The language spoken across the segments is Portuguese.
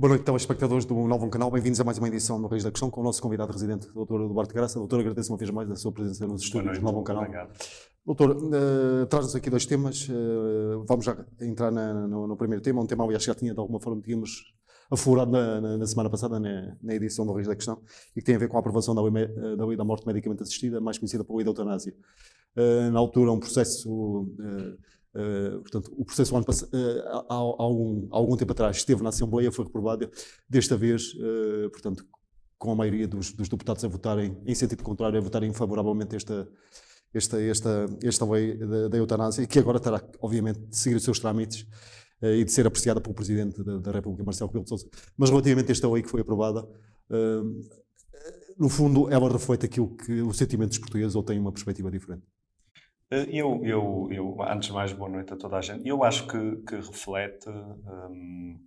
Boa noite, telespectadores do Novo Canal. Bem-vindos a mais uma edição do Reis da Questão com o nosso convidado residente, o Dr. Duarte Graça. Doutor, agradeço uma vez mais a sua presença nos estúdios do Novo Canal. Obrigado. Doutor, traz-nos aqui dois temas. Vamos já entrar no primeiro tema, um tema, aliás, já tinha de alguma forma, tínhamos aflorado na semana passada, na edição do Reis da Questão, e que tem a ver com a aprovação da lei da morte medicamente assistida, mais conhecida por lei da eutanásia. Na altura, um processo... portanto, o processo há algum tempo atrás esteve na Assembleia, foi reprovado, desta vez, portanto, com a maioria dos deputados a votarem em sentido contrário, a votarem favoravelmente esta lei da eutanásia, que agora terá, obviamente, de seguir os seus trâmites e de ser apreciada pelo Presidente da República, Marcelo Rebelo de Sousa. Mas relativamente a esta lei que foi aprovada, no fundo, ela reflete aquilo que os sentimentos portugueses ou tem uma perspectiva diferente? Antes de mais, boa noite a toda a gente. Eu acho que reflete,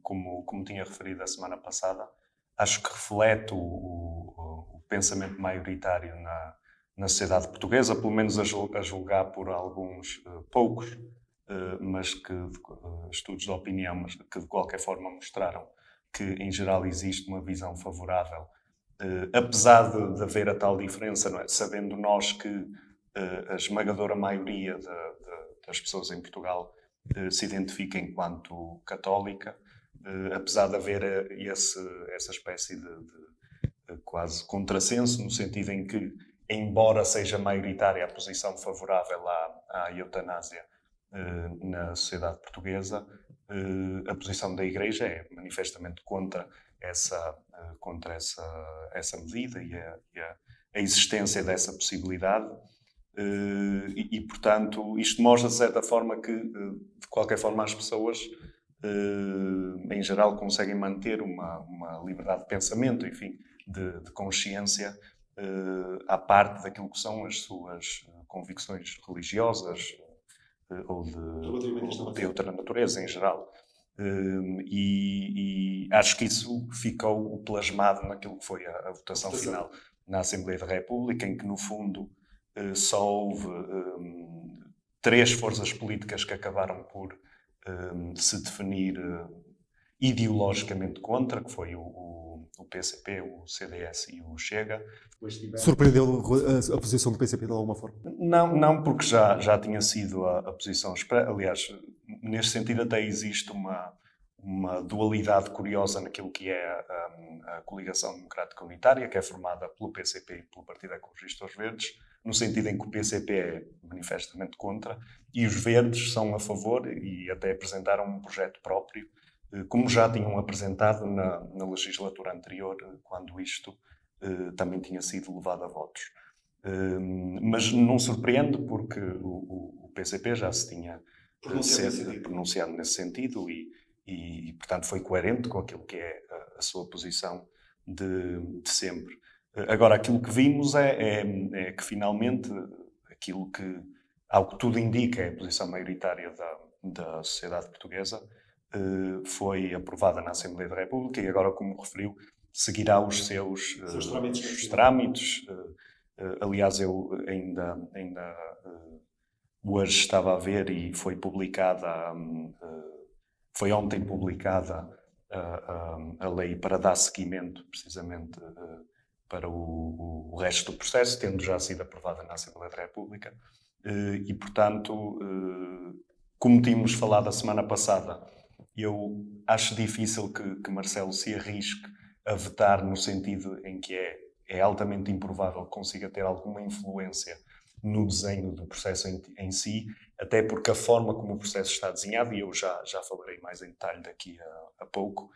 como tinha referido a semana passada, acho que reflete o pensamento maioritário na sociedade portuguesa, pelo menos a julgar por alguns poucos, mas que estudos de opinião, mas que de qualquer forma mostraram que, em geral, existe uma visão favorável. Apesar de haver a tal diferença, não é? Sabendo nós que a esmagadora maioria das pessoas em Portugal se identifica enquanto católica, apesar de haver essa espécie de quase contrassenso, no sentido em que, embora seja maioritária a posição favorável à eutanásia na sociedade portuguesa, a posição da Igreja é manifestamente contra essa medida e a existência dessa possibilidade. Portanto, isto mostra de certa forma que, de qualquer forma, as pessoas, em geral, conseguem manter uma liberdade de pensamento, enfim, de consciência, à parte daquilo que são as suas convicções religiosas ou de outra natureza, em geral. Acho que isso ficou plasmado naquilo que foi a votação final na Assembleia da República, em que, no fundo, só houve três forças políticas que acabaram por se definir ideologicamente contra, que foi o PCP, o CDS e o Chega. Surpreendeu a posição do PCP de alguma forma? Não, porque já tinha sido a posição... Aliás, neste sentido até existe uma dualidade curiosa naquilo que é a Coligação Democrática Unitária, que é formada pelo PCP e pelo Partido Ecologista dos Verdes, no sentido em que o PCP é manifestamente contra e os Verdes são a favor e até apresentaram um projeto próprio, como já tinham apresentado na legislatura anterior, quando isto também tinha sido levado a votos. Mas não surpreende, porque o PCP já se tinha pronunciado nesse sentido e, portanto, foi coerente com aquilo que é a sua posição de sempre. Agora, aquilo que vimos é que, finalmente, aquilo que, ao que tudo indica, é a posição maioritária da sociedade portuguesa, foi aprovada na Assembleia da República e agora, como referiu, seguirá os seus trâmites. Aliás, eu ainda hoje estava a ver e foi ontem publicada a lei para dar seguimento, precisamente, para o resto do processo, tendo já sido aprovada na Assembleia da República. E, portanto, como tínhamos falado a semana passada, eu acho difícil que Marcelo se arrisque a vetar, no sentido em que é altamente improvável que consiga ter alguma influência no desenho do processo em si, até porque a forma como o processo está desenhado, e eu já falarei mais em detalhe daqui a pouco,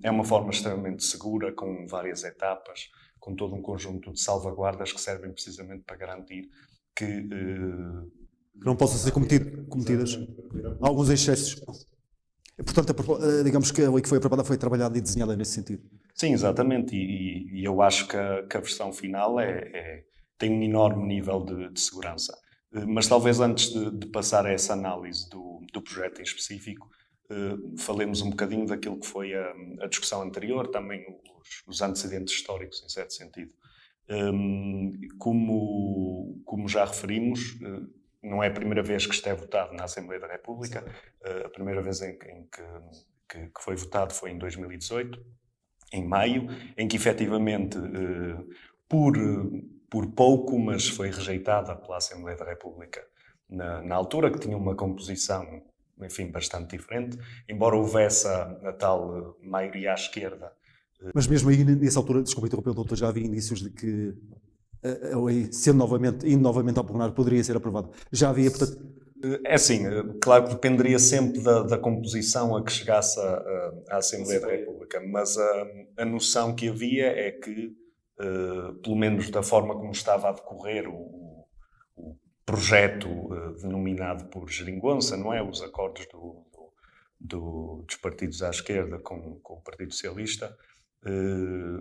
é uma forma extremamente segura, com várias etapas, com todo um conjunto de salvaguardas que servem precisamente para garantir que não possam ser cometidas alguns excessos. Portanto, digamos que a lei que foi aprovada foi trabalhada e desenhada nesse sentido. Sim, exatamente, e eu acho que a versão final tem um enorme nível de segurança. Mas talvez antes de passar a essa análise do projeto em específico, falemos um bocadinho daquilo que foi a discussão anterior, também os antecedentes históricos, em certo sentido. Como já referimos, não é a primeira vez que isto é votado na Assembleia da República. A primeira vez em que que foi votado foi em 2018, em maio, em que efetivamente, por pouco, mas foi rejeitada pela Assembleia da República na altura, que tinha uma composição, enfim, bastante diferente, embora houvesse a tal maioria à esquerda. Mas mesmo aí, nessa altura, desculpa interromper, doutor, já havia indícios de que a lei, indo novamente ao plenário, poderia ser aprovada. Já havia, portanto... É assim, claro que dependeria sempre da composição a que chegasse a Assembleia da República, mas a noção que havia é que, pelo menos da forma como estava a decorrer o projeto denominado por Geringonça, não é? Os acordos dos partidos à esquerda com o Partido Socialista,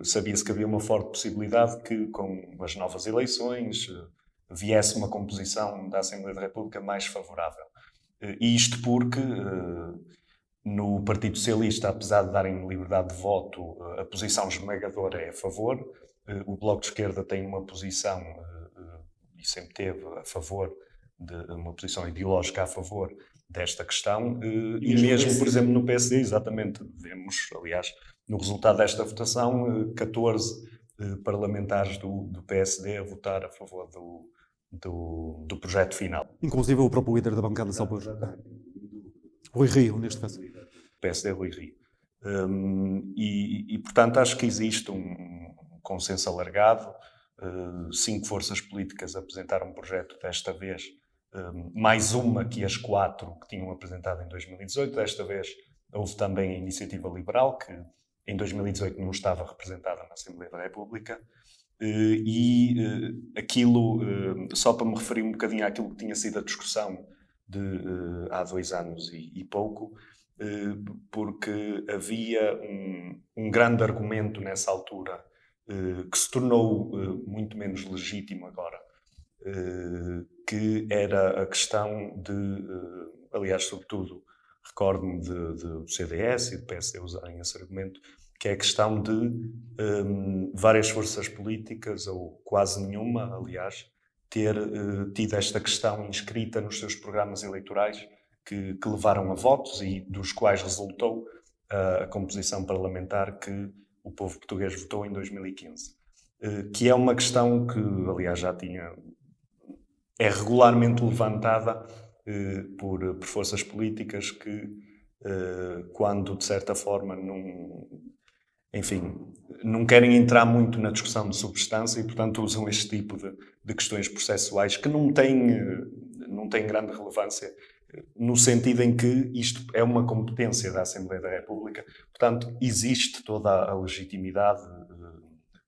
sabia-se que havia uma forte possibilidade que, com as novas eleições, viesse uma composição da Assembleia da República mais favorável. E isto porque, no Partido Socialista, apesar de darem liberdade de voto, a posição esmagadora é a favor. O Bloco de Esquerda tem uma posição, e sempre teve a favor, de uma posição ideológica a favor desta questão. E mesmo, por exemplo, no PSD, exatamente, vemos, aliás, no resultado desta votação, 14 parlamentares do PSD a votar a favor do projeto final. Inclusive o próprio líder da bancada de Salvador, Rui Rio, neste caso. PSD Rui Rio. Portanto, acho que existe um consenso alargado. 5 forças políticas apresentaram um projeto desta vez, mais uma que as 4 que tinham apresentado em 2018. Desta vez houve também a Iniciativa Liberal, que em 2018 não estava representada na Assembleia da República. Aquilo, só para me referir um bocadinho àquilo que tinha sido a discussão há 2 anos e pouco, porque havia um grande argumento nessa altura, que se tornou muito menos legítimo agora, que era a questão aliás, sobretudo, recordo-me do CDS e do PSD usarem esse argumento, que é a questão de várias forças políticas, ou quase nenhuma, aliás, ter tido esta questão inscrita nos seus programas eleitorais que levaram a votos e dos quais resultou a composição parlamentar que o povo português votou em 2015. Que é uma questão que, aliás, é regularmente levantada por forças políticas que, quando, de certa forma, não querem entrar muito na discussão de substância e, portanto, usam este tipo de questões processuais que não têm grande relevância, no sentido em que isto é uma competência da Assembleia da República. Portanto, existe toda a legitimidade,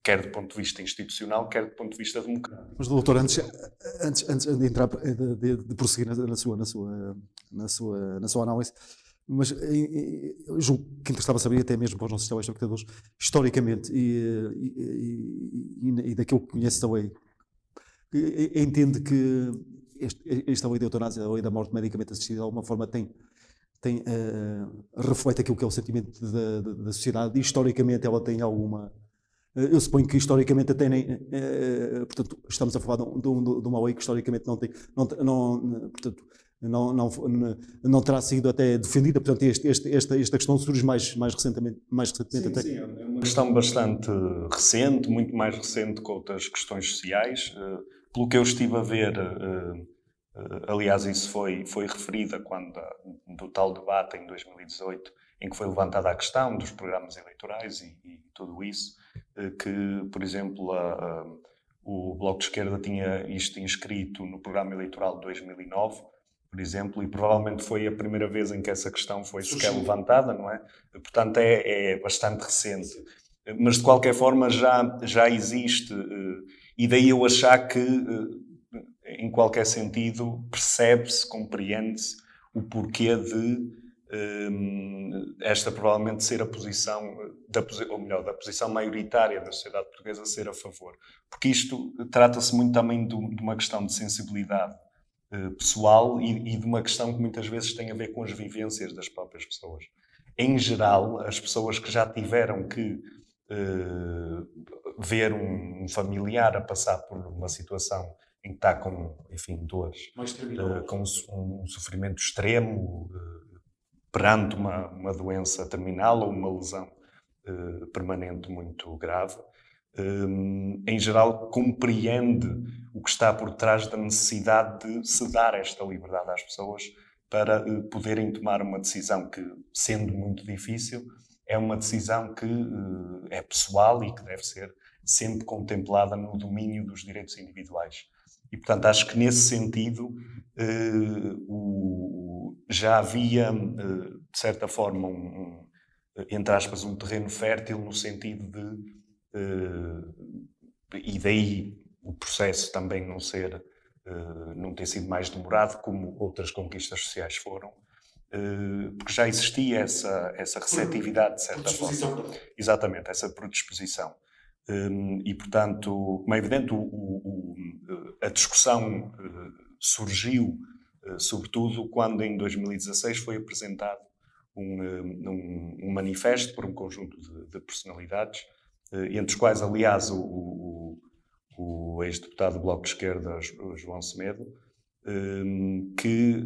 quer do ponto de vista institucional, quer do ponto de vista democrático. Mas, doutor, antes de entrar, de prosseguir na sua análise, mas eu julgo que interessava saber, até mesmo para os nossos telespectadores, historicamente, e daquilo que conhece da lei, entende que esta lei de eutanásia, a lei da morte medicamente assistida, de alguma forma reflete aquilo que é o sentimento da sociedade, e historicamente ela tem alguma... Eu suponho que historicamente até nem... portanto, estamos a falar de uma lei que historicamente portanto, não terá sido até defendida, portanto esta questão surge mais recentemente sim, até. Sim, é uma questão bastante recente, muito mais recente que outras questões sociais. Pelo que eu estive a ver, aliás, isso foi referido do tal debate em 2018, em que foi levantada a questão dos programas eleitorais e tudo isso, que, por exemplo, o Bloco de Esquerda tinha isto inscrito no programa eleitoral de 2009, por exemplo, e provavelmente foi a primeira vez em que essa questão foi sequer levantada, não é? Portanto, é bastante recente. Mas, de qualquer forma, já existe, e daí eu achar que, em qualquer sentido, percebe-se, compreende-se o porquê de esta provavelmente ser a posição, ou melhor, da posição maioritária da sociedade portuguesa ser a favor. Porque isto trata-se muito também de uma questão de sensibilidade pessoal e de uma questão que muitas vezes tem a ver com as vivências das próprias pessoas. Em geral, as pessoas que já tiveram que ver um familiar a passar por uma situação em que está com, enfim, dores, com um sofrimento extremo, perante uma doença terminal ou uma lesão permanente muito grave, em geral compreende o que está por trás da necessidade de se dar esta liberdade às pessoas para poderem tomar uma decisão que, sendo muito difícil, é uma decisão que é pessoal e que deve ser sempre contemplada no domínio dos direitos individuais. E, portanto, acho que nesse sentido já havia, de certa forma, entre aspas, um terreno fértil no sentido de... e daí o processo também não ter sido mais demorado, como outras conquistas sociais foram, porque já existia essa receptividade, de certa forma. Exatamente, essa predisposição. E, portanto, como é evidente, a discussão surgiu, sobretudo, quando em 2016 foi apresentado um manifesto por um conjunto de personalidades, entre os quais, aliás, o ex-deputado do Bloco de Esquerda, João Semedo, que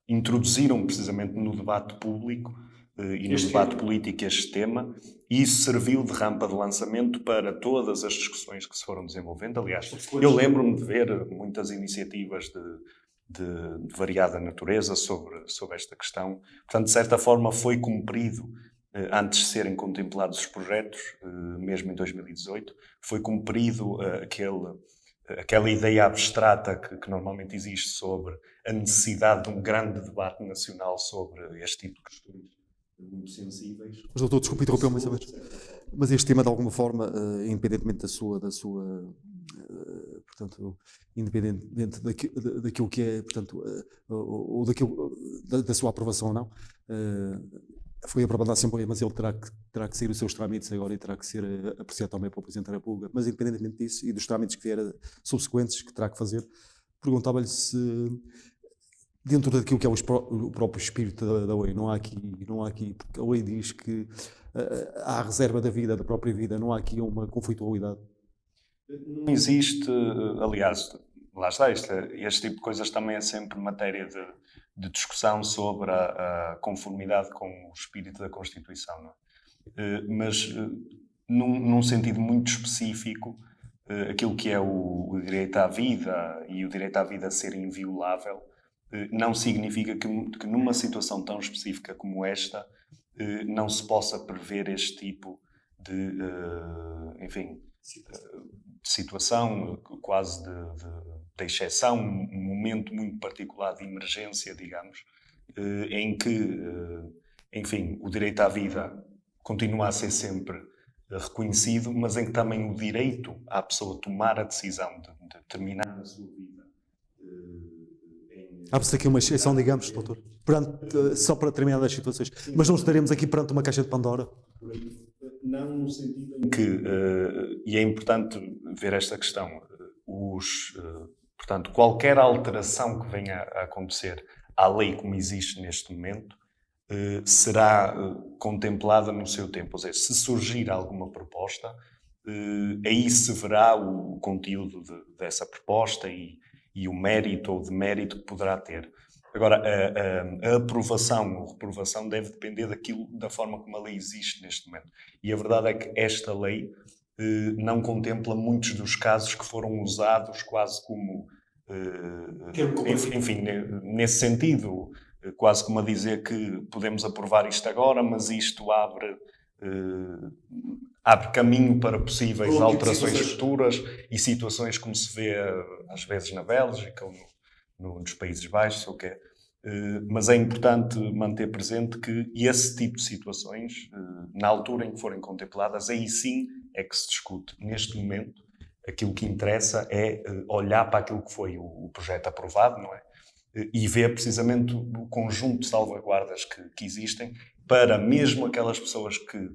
introduziram precisamente no debate público e no debate político este tema, e isso serviu de rampa de lançamento para todas as discussões que se foram desenvolvendo. Aliás, eu lembro-me de ver muitas iniciativas de variada natureza sobre esta questão. Portanto, de certa forma, foi cumprido, antes de serem contemplados os projetos, mesmo em 2018, foi cumprido aquela ideia abstrata que normalmente existe sobre a necessidade de um grande debate nacional sobre este tipo de questões muito sensíveis. Mas, doutor, desculpe interromper uma vez. Mas este tema, de alguma forma, independentemente portanto, independentemente daquilo que é, portanto, ou daquilo, da sua aprovação ou não, foi aprovado na Assembleia, mas ele terá que sair os seus trâmites agora e terá que ser apreciado também pelo Presidente da República. Mas, independentemente disso e dos trâmites que vier subsequentes que terá que fazer, perguntava-lhe se, dentro daquilo que é o próprio espírito da lei, não há aqui, porque a lei diz que há a reserva da vida, da própria vida, não há aqui uma conflitualidade. Não existe, aliás, lá está, este tipo de coisas também é sempre matéria de discussão sobre a conformidade com o espírito da Constituição, não é? Mas, num sentido muito específico, aquilo que é o direito à vida e o direito à vida ser inviolável, não significa que numa situação tão específica como esta, não se possa prever este tipo de situação quase de exceção, um momento muito particular de emergência, digamos, em que, enfim, o direito à vida continua a ser sempre reconhecido, mas em que também o direito à pessoa tomar a decisão de terminar a sua vida. Abre-se aqui uma exceção, digamos, doutor, só para determinadas situações. Mas não estaremos aqui perante uma caixa de Pandora? Não no sentido em que, e é importante ver esta questão, portanto, qualquer alteração que venha a acontecer à lei como existe neste momento, será contemplada no seu tempo. Ou seja, se surgir alguma proposta, aí se verá o conteúdo dessa proposta e o mérito ou demérito que poderá ter. Agora, a aprovação ou reprovação deve depender da forma como a lei existe neste momento. E a verdade é que esta lei não contempla muitos dos casos que foram usados quase como... enfim, nesse sentido, quase como a dizer que podemos aprovar isto agora, mas isto abre caminho para possíveis alterações futuras e situações como se vê às vezes na Bélgica ou nos Países Baixos, ou quê. Mas é importante manter presente que esse tipo de situações, na altura em que forem contempladas, aí sim é que se discute. Neste momento, aquilo que interessa é olhar para aquilo que foi o projeto aprovado, não é? E ver precisamente o conjunto de salvaguardas que existem para mesmo aquelas pessoas que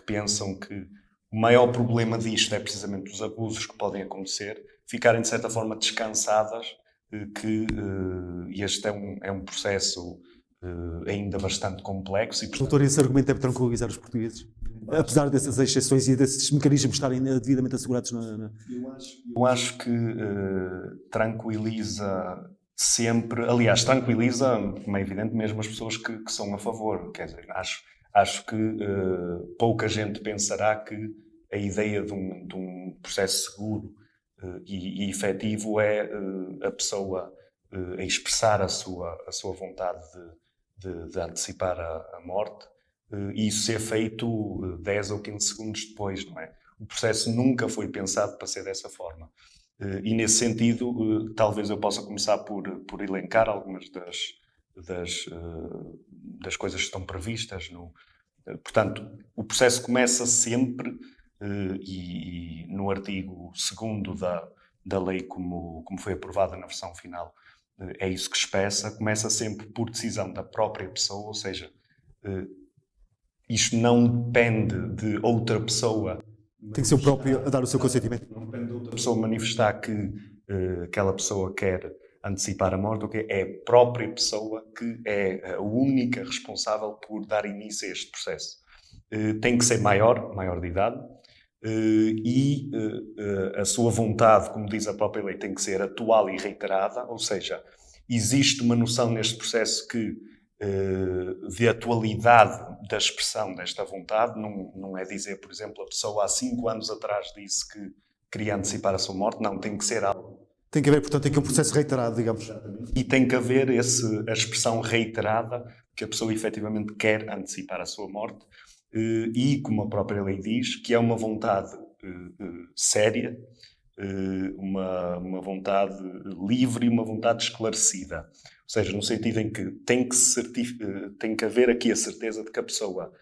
pensam que o maior problema disto é precisamente os abusos que podem acontecer, ficarem de certa forma descansadas que este é um processo ainda bastante complexo. E, portanto, doutor, esse argumento deve tranquilizar os portugueses? Apesar dessas exceções e desses mecanismos estarem devidamente assegurados Eu acho que tranquiliza sempre, aliás, tranquiliza, como é evidente, mesmo as pessoas que são a favor. Quer dizer, acho que pouca gente pensará que a ideia de um processo seguro e efetivo é a pessoa a expressar a sua vontade de antecipar a morte, e isso ser feito 10 ou 15 segundos depois, não é? O processo nunca foi pensado para ser dessa forma. E nesse sentido, talvez eu possa começar por elencar algumas das coisas que estão previstas. Portanto, o processo começa sempre, e no artigo 2º da lei, como foi aprovada na versão final, é isso que expressa, começa sempre por decisão da própria pessoa, ou seja, isto não depende de outra pessoa. Tem que ser o próprio a dar o seu consentimento. Não depende de outra pessoa manifestar que aquela pessoa quer antecipar a morte, okay? É a própria pessoa que é a única responsável por dar início a este processo. Tem que ser maior de idade, e a sua vontade, como diz a própria lei, tem que ser atual e reiterada, ou seja, existe uma noção neste processo de atualidade da expressão desta vontade. Não é dizer, por exemplo, a pessoa há 5 anos atrás disse que queria antecipar a sua morte. Não, tem que ser algo. Tem que haver, portanto, tem que haver um processo reiterado, digamos. E tem que haver a expressão reiterada que a pessoa efetivamente quer antecipar a sua morte, e, como a própria lei diz, que é uma vontade séria, uma vontade livre e uma vontade esclarecida. Ou seja, no sentido em que tem que haver aqui a certeza de que a pessoa,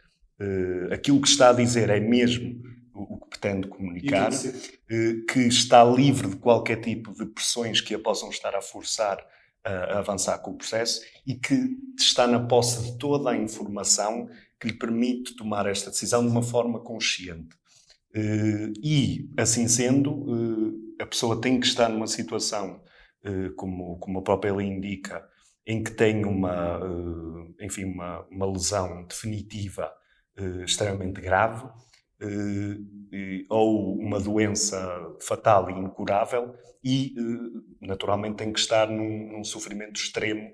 aquilo que está a dizer é mesmo o que pretende comunicar, que está livre de qualquer tipo de pressões que a possam estar a forçar a avançar com o processo, e que está na posse de toda a informação que lhe permite tomar esta decisão de uma forma consciente. E, assim sendo, a pessoa tem que estar numa situação, como a própria lei indica, em que tem uma lesão definitiva extremamente grave, ou uma doença fatal e incurável, e naturalmente tem que estar num sofrimento extremo,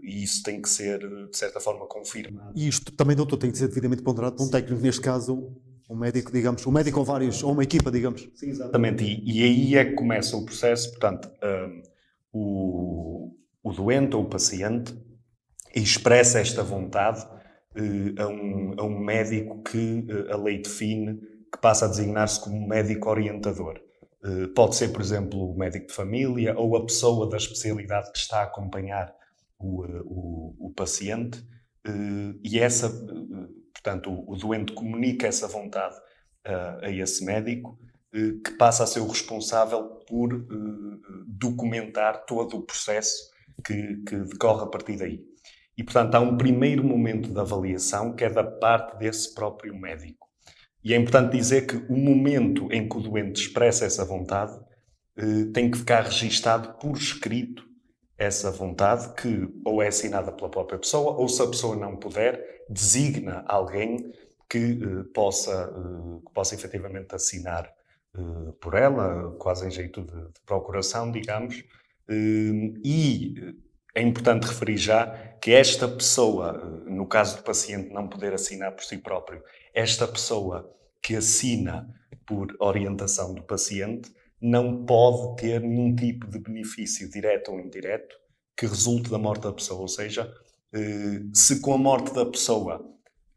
e isso tem que ser, de certa forma, confirmado. E isto também, doutor, tem que ser devidamente ponderado por um técnico, neste caso, um médico, digamos, um médico ou vários, ou uma equipa, digamos. Sim, exatamente. E aí é que começa o processo. Portanto, o doente ou o paciente expressa esta vontade a um médico que a lei define, que passa a designar-se como médico orientador. Pode ser, por exemplo, o médico de família ou a pessoa da especialidade que está a acompanhar o paciente, e portanto, o doente comunica essa vontade a esse médico, que passa a ser o responsável por documentar todo o processo que decorre a partir daí. E, portanto, há um primeiro momento de avaliação que é da parte desse próprio médico. E é importante dizer que o momento em que o doente expressa essa vontade tem que ficar registado por escrito, essa vontade, que ou é assinada pela própria pessoa, ou, se a pessoa não puder, designa alguém que possa efetivamente assinar por ela, quase em jeito de procuração, digamos. E é importante referir já que esta pessoa, no caso do paciente não poder assinar por si próprio, esta pessoa que assina por orientação do paciente não pode ter nenhum tipo de benefício direto ou indireto que resulte da morte da pessoa. Ou seja, se com a morte da pessoa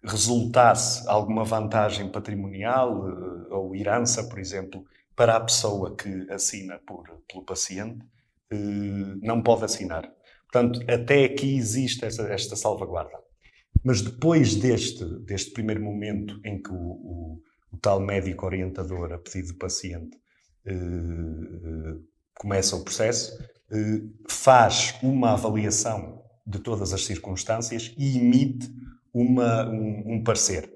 resultasse alguma vantagem patrimonial ou herança, por exemplo, para a pessoa que assina pelo paciente, não pode assinar. Portanto, até aqui existe esta salvaguarda. Mas depois deste primeiro momento em que o tal médico orientador, a pedido do paciente, começa o processo, faz uma avaliação de todas as circunstâncias e emite um parecer,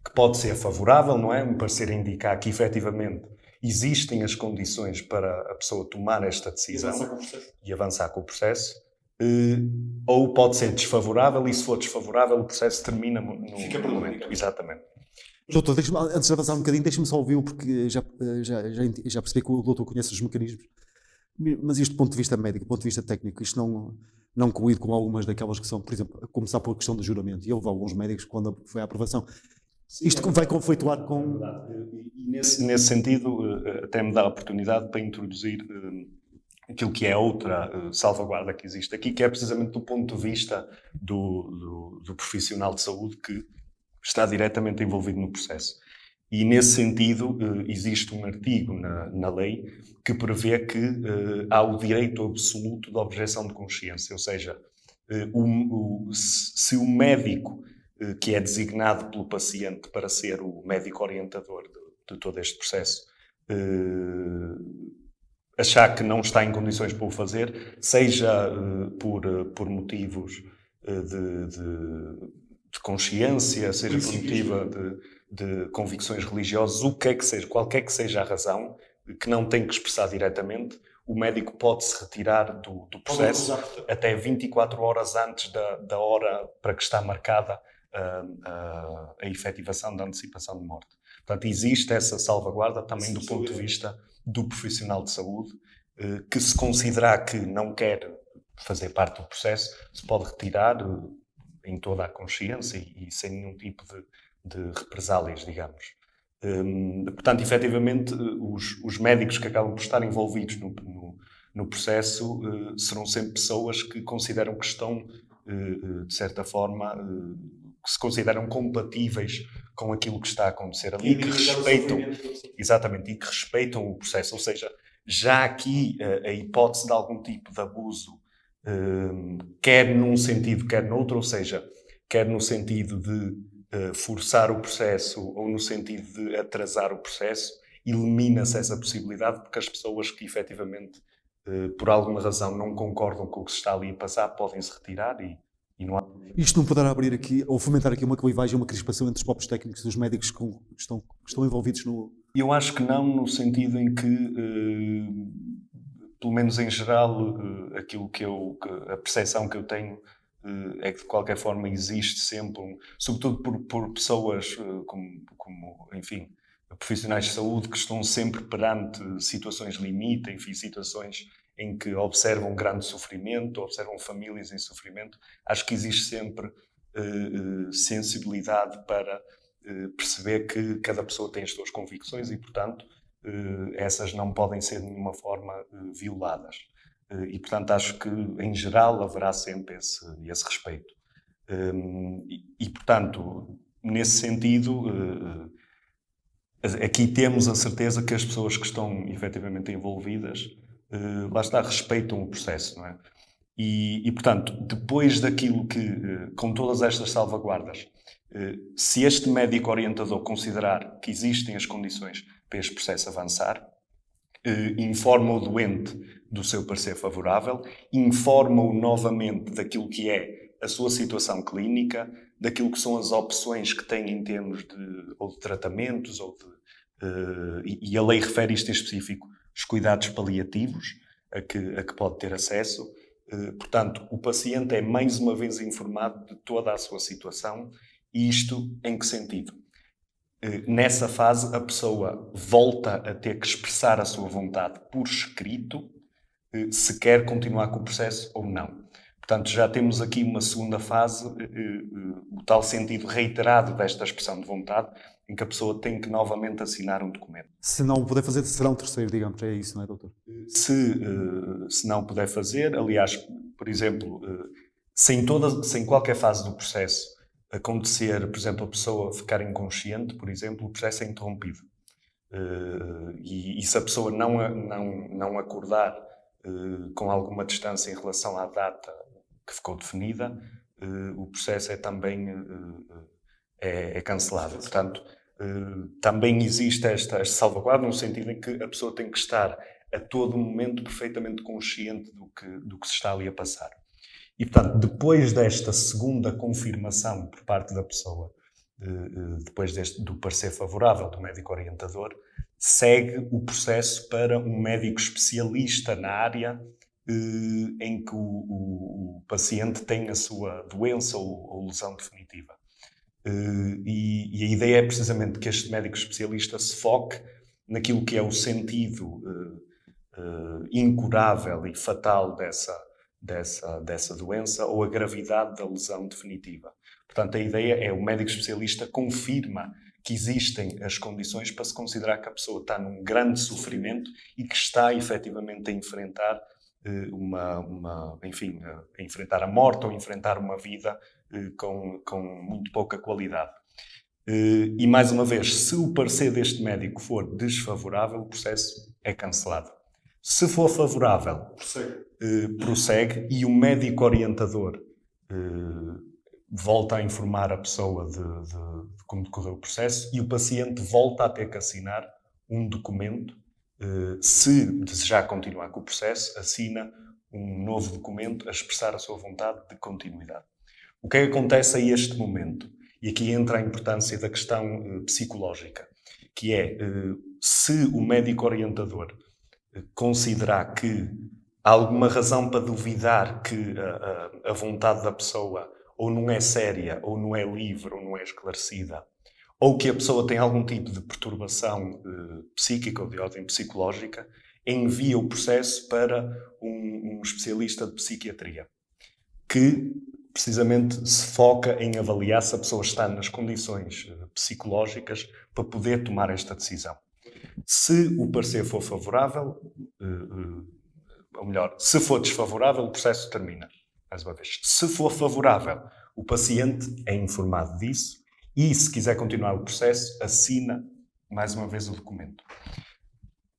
que pode ser favorável, não é? Um parecer a indicar que, efetivamente, existem as condições para a pessoa tomar esta decisão e avançar com o processo, ou pode ser desfavorável, e se for desfavorável, o processo termina no momento. Exatamente. Doutor, antes de avançar um bocadinho, deixe-me só ouvi-lo, porque já percebi que o doutor conhece os mecanismos. Mas isto do ponto de vista médico, do ponto de vista técnico, isto não colide com algumas daquelas que são, por exemplo, a começar pela questão do juramento. E houve alguns médicos, quando foi a aprovação, isto vai conflituar com... E nesse sentido, até me dá a oportunidade para introduzir aquilo que é outra salvaguarda que existe aqui, que é precisamente do ponto de vista do profissional de saúde que está diretamente envolvido no processo. E nesse sentido, existe um artigo na lei que prevê que há o direito absoluto de objeção de consciência, ou seja, se o médico que é designado pelo paciente para ser o médico orientador de todo este processo achar que não está em condições para o fazer, seja por motivos de consciência, seja por motivo de convicções religiosas, o que é que seja, qualquer que seja a razão, que não tem que expressar diretamente, o médico pode-se retirar do processo até 24 horas antes da hora para que está marcada a efetivação da antecipação de morte. Portanto, existe essa salvaguarda também do ponto de vista do profissional de saúde, que se considerar que não quer fazer parte do processo, se pode retirar em toda a consciência e sem nenhum tipo de represálias, digamos. Portanto, efetivamente, os médicos que acabam por estar envolvidos no processo serão sempre pessoas que consideram que estão, de certa forma, que se consideram compatíveis com aquilo que está a acontecer ali e que respeitam, exatamente, e que respeitam o processo. Ou seja, já aqui a hipótese de algum tipo de abuso, quer num sentido, quer noutro, ou seja, quer no sentido de forçar o processo ou no sentido de atrasar o processo, elimina-se essa possibilidade porque as pessoas que efetivamente, por alguma razão, não concordam com o que se está ali a passar, podem se retirar e não há... Isto não poderá abrir aqui, ou fomentar aqui uma clivagem, uma crispação entre os próprios técnicos e os médicos que estão envolvidos no... Eu acho que não, no sentido em que, pelo menos em geral, aquilo a percepção que eu tenho é que de qualquer forma existe sempre, sobretudo por pessoas como, enfim, profissionais de saúde que estão sempre perante situações limite, enfim, situações em que observam grande sofrimento, observam famílias em sofrimento. Acho que existe sempre sensibilidade para perceber que cada pessoa tem as suas convicções e, portanto, essas não podem ser de nenhuma forma violadas. E, portanto, acho que, em geral, haverá sempre esse respeito. E, portanto, nesse sentido, aqui temos a certeza que as pessoas que estão efetivamente envolvidas, lá está, respeitam o processo, não é? E, portanto, depois daquilo que, com todas estas salvaguardas, se este médico orientador considerar que existem as condições para este processo avançar, informa o doente do seu parecer favorável, informa-o novamente daquilo que é a sua situação clínica, daquilo que são as opções que tem em termos de tratamentos, e a lei refere isto em específico, os cuidados paliativos a que pode ter acesso. Portanto, o paciente é mais uma vez informado de toda a sua situação. E isto em que sentido? Nessa fase, a pessoa volta a ter que expressar a sua vontade por escrito, se quer continuar com o processo ou não. Portanto, já temos aqui uma segunda fase, o tal sentido reiterado desta expressão de vontade, em que a pessoa tem que novamente assinar um documento. Se não o puder fazer, será um terceiro, digamos, é isso, não é, doutor? Se não puder fazer, aliás, por exemplo, sem qualquer fase do processo acontecer, por exemplo, a pessoa ficar inconsciente, por exemplo, o processo é interrompido. E se a pessoa não acordar com alguma distância em relação à data que ficou definida, o processo é também cancelado. Portanto, também existe esta salvaguarda no sentido em que a pessoa tem que estar a todo momento perfeitamente consciente do que se está ali a passar. E, portanto, depois desta segunda confirmação por parte da pessoa, depois do parecer favorável do médico orientador, segue o processo para um médico especialista na área em que o paciente tem a sua doença ou lesão definitiva. E a ideia é precisamente que este médico especialista se foque naquilo que é o sentido incurável e fatal dessa doença ou a gravidade da lesão definitiva. Portanto, a ideia é o médico especialista confirma que existem as condições para se considerar que a pessoa está num grande sofrimento e que está efetivamente a enfrentar a enfrentar a morte ou enfrentar uma vida com muito pouca qualidade. E mais uma vez, se o parecer deste médico for desfavorável, o processo é cancelado. Se for favorável, prossegue e o médico orientador volta a informar a pessoa de como decorreu o processo e o paciente volta a ter que assinar um documento. Se desejar continuar com o processo, assina um novo documento a expressar a sua vontade de continuidade. O que é que acontece a este momento? E aqui entra a importância da questão psicológica, que é se o médico orientador considerar que há alguma razão para duvidar que a vontade da pessoa ou não é séria, ou não é livre, ou não é esclarecida, ou que a pessoa tem algum tipo de perturbação psíquica ou de ordem psicológica, envia o processo para um especialista de psiquiatria, que precisamente se foca em avaliar se a pessoa está nas condições psicológicas para poder tomar esta decisão. Se o parecer for favorável, ou melhor, se for desfavorável, o processo termina. Mais uma vez, se for favorável, o paciente é informado disso e, se quiser continuar o processo, assina mais uma vez o documento.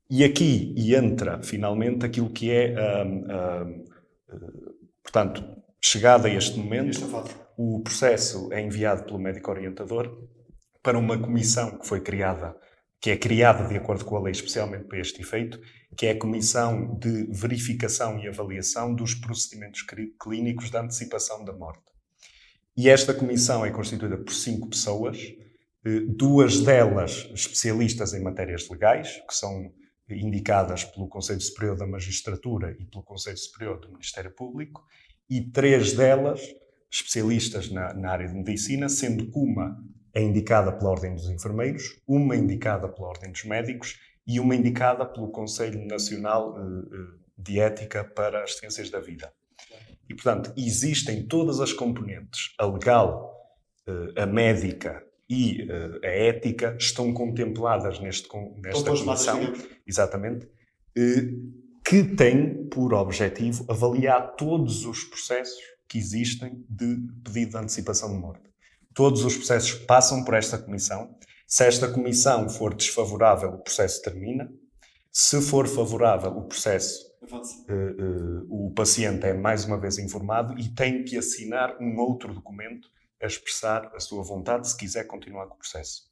E aqui entra, finalmente, aquilo que é, portanto, chegado a este momento, o processo é enviado pelo médico orientador para uma comissão que foi criada, que é criada de acordo com a lei, especialmente para este efeito, que é a Comissão de Verificação e Avaliação dos Procedimentos Clínicos de Antecipação da Morte. E esta comissão é constituída por 5 pessoas, 2 delas especialistas em matérias legais, que são indicadas pelo Conselho Superior da Magistratura e pelo Conselho Superior do Ministério Público, e 3 delas especialistas na área de medicina, sendo que uma é indicada pela Ordem dos Enfermeiros, uma indicada pela Ordem dos Médicos e uma indicada pelo Conselho Nacional de Ética para as Ciências da Vida. E, portanto, existem todas as componentes, a legal, a médica e a ética, estão contempladas nesta comissão, exatamente, que tem por objetivo avaliar todos os processos que existem de pedido de antecipação de morte. Todos os processos passam por esta comissão. Se esta comissão for desfavorável, o processo termina. Se for favorável, o processo, o paciente é mais uma vez informado e tem que assinar um outro documento a expressar a sua vontade, se quiser continuar com o processo.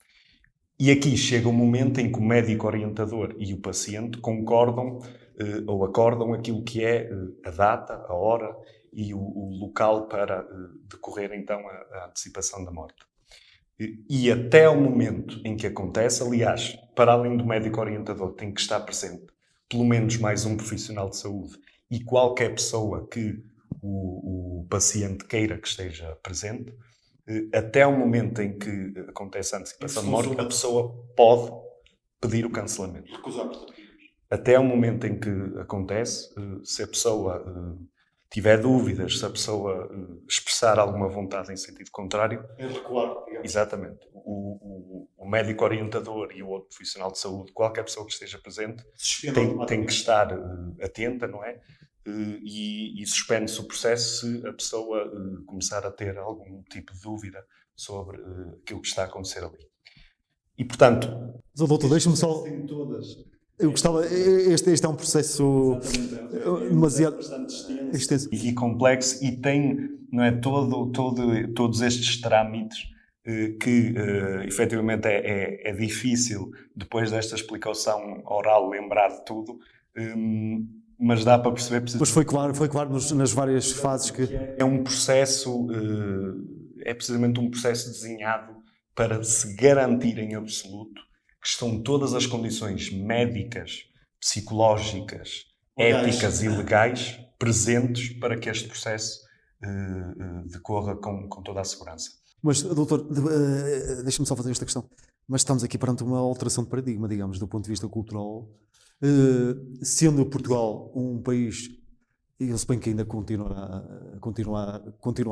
E aqui chega o momento em que o médico orientador e o paciente concordam ou acordam aquilo que é a data, a hora e o local para decorrer então a antecipação da morte. E até o momento em que acontece, aliás, para além do médico orientador, tem que estar presente pelo menos mais um profissional de saúde e qualquer pessoa que o paciente queira que esteja presente, até o momento em que acontece a antecipação de morte, a pessoa pode pedir o cancelamento. Até o momento em que acontece, se a pessoa tiver dúvidas, se a pessoa expressar alguma vontade em sentido contrário, É recuar. exatamente. O médico orientador e o outro profissional de saúde, qualquer pessoa que esteja presente, tem que estar atenta, não é? E suspende-se o processo se a pessoa começar a ter algum tipo de dúvida sobre aquilo que está a acontecer ali. E, portanto... Mas, doutor, deixa-me só... Eu gostava... Este é um processo demasiado extenso. E complexo, e tem, não é, todos estes trâmites que, efetivamente, é difícil, depois desta explicação oral, lembrar de tudo, mas dá para perceber... Pois foi claro nas várias fases que... É um processo, é precisamente um processo desenhado para se garantir em absoluto que estão todas as condições médicas, psicológicas, éticas e legais presentes para que este processo decorra com toda a segurança. Mas, doutor, deixa-me só fazer esta questão. Mas estamos aqui perante uma alteração de paradigma, digamos, do ponto de vista cultural. Sendo Portugal um país, e eu suponho que ainda continua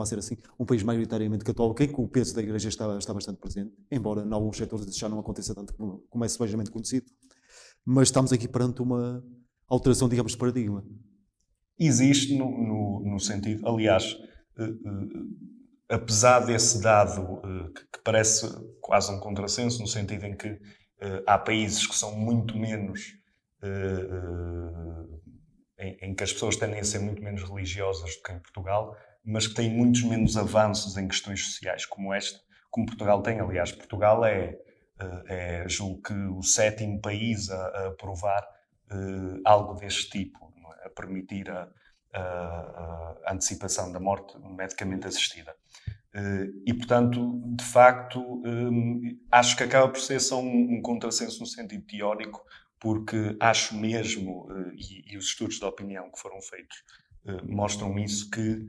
a ser assim, um país maioritariamente católico, em que o peso da Igreja está bastante presente, embora em alguns setores isso já não aconteça tanto como é sebejamente conhecido, mas estamos aqui perante uma alteração, digamos, de paradigma. Existe no sentido, aliás, apesar desse dado que parece quase um contrassenso, no sentido em que há países que são muito menos, em que as pessoas tendem a ser muito menos religiosas do que em Portugal, mas que têm muitos menos avanços em questões sociais como esta, como Portugal tem. Aliás, Portugal julgo que o 7º país a aprovar algo deste tipo, não é? A permitir a antecipação da morte medicamente assistida. E, portanto, de facto, acho que acaba por ser só um contrassenso no sentido teórico, porque acho mesmo, e os estudos de opinião que foram feitos mostram isso, que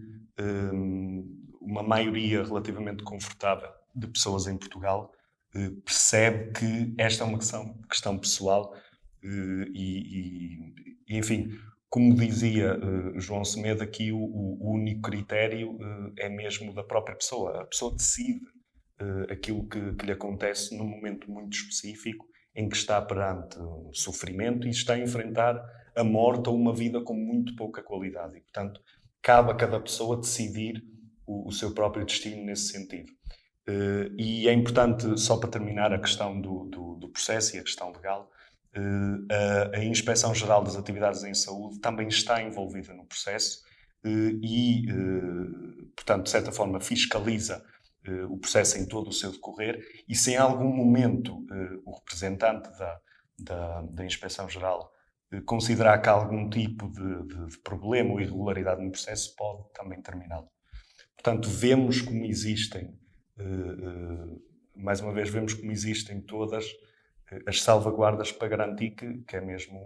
uma maioria relativamente confortável de pessoas em Portugal percebe que esta é uma questão pessoal enfim, como dizia João Semedo, aqui o único critério é mesmo da própria pessoa. A pessoa decide aquilo que lhe acontece num momento muito específico em que está perante sofrimento e está a enfrentar a morte ou uma vida com muito pouca qualidade. E, portanto, cabe a cada pessoa decidir o seu próprio destino nesse sentido. E é importante, só para terminar, a questão do processo e a questão legal. A Inspeção-Geral das Atividades em Saúde também está envolvida no processo e, portanto, de certa forma, fiscaliza o processo em todo o seu decorrer, e se em algum momento o representante da Inspeção-Geral considerar que há algum tipo de problema ou irregularidade no processo, pode também terminá-lo. Portanto, vemos como existem, mais uma vez, vemos como existem todas as salvaguardas para garantir que é mesmo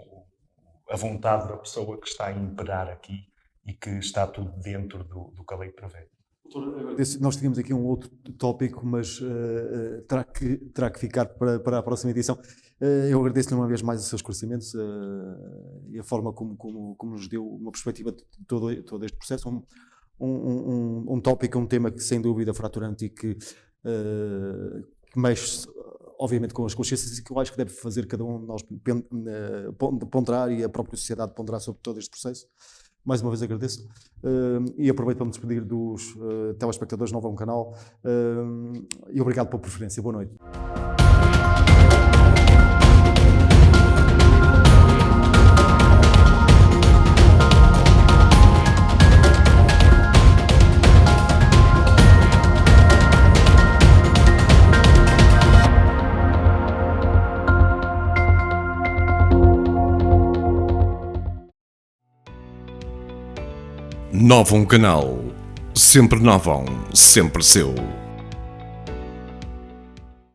a vontade da pessoa que está a imperar aqui e que está tudo dentro do que a lei prevê. Nós tínhamos aqui um outro tópico, mas terá que ficar para a próxima edição. Eu agradeço-lhe uma vez mais os seus esclarecimentos e a forma como nos deu uma perspectiva de todo este processo. Um tópico, um tema que sem dúvida fraturante e que mexe obviamente com as consciências e que eu acho que deve fazer cada um de nós ponderar, e a própria sociedade ponderar sobre todo este processo. Mais uma vez agradeço e aproveito para me despedir dos telespectadores do Novo Canal e obrigado pela preferência. Boa noite. Novo Canal, sempre Novão, sempre seu.